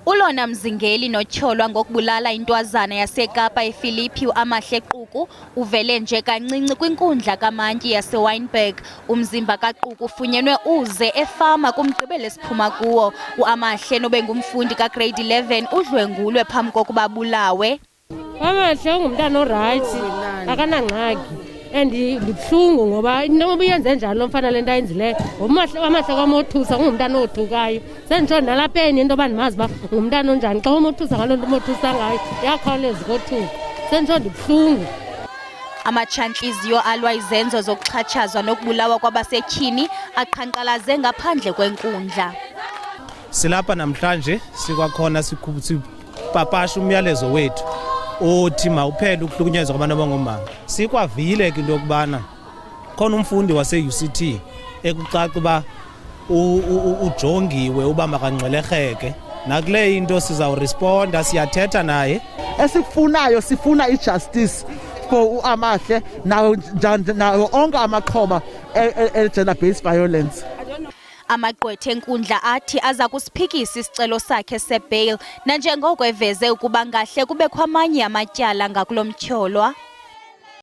uLona Mzingeli notyholwa ngokubulala intwazana yaseKapa ePhillipi uAmahle Quku uvele nje kancinci kwinkundla kamantyi yaseWynberg. Umzimba kaQuku ufunyenwe uze efama kumgqibelo esiphuma kuwo. uAmahle nobengumfundi kagrade 11 udlwengulwe phambi kokuba bulawe. uAmahle ungumntana orayithi akanangxaki ndibuhlungu ngoba noma uyenze njalo lo mfana lento ayenzileyo uAmahle kwamothusa ungumntana othukayo senditsho nalapheni into yoba ndimazi uba ngumntana onjani xa umothusa ngaloo nto umothusa ngayo yakhawuleza ukothuka senditsho ndibuhlungu. Amatshantliziyo alwa izenzo zokuxhatshazwa nokubulawa kwabasetyhini aqhankqalaze ngaphandle kwenkundla. Silapha namhlanje sikwakhona sipapasha umyalezo wethu othi mawuphele ukuhlukunyezwa kwabantu abangomama. Sikwavile ke into yokubana khona umfundi wase-UCT ekucaca uba ujongiwe uba makangxwelerheke. Nakule into sizawuresponda, siyathetha naye. Esikufunayo sifuna ijustice for uAmahle nawo onke amaxhoba gender based violence. Amagqwetha enkundla athi aza kusiphikisa isicelo sakhe sebail nanjengoko eveze ukuba ngahle kubekho amanye amatyala ngakulo mtyholwa.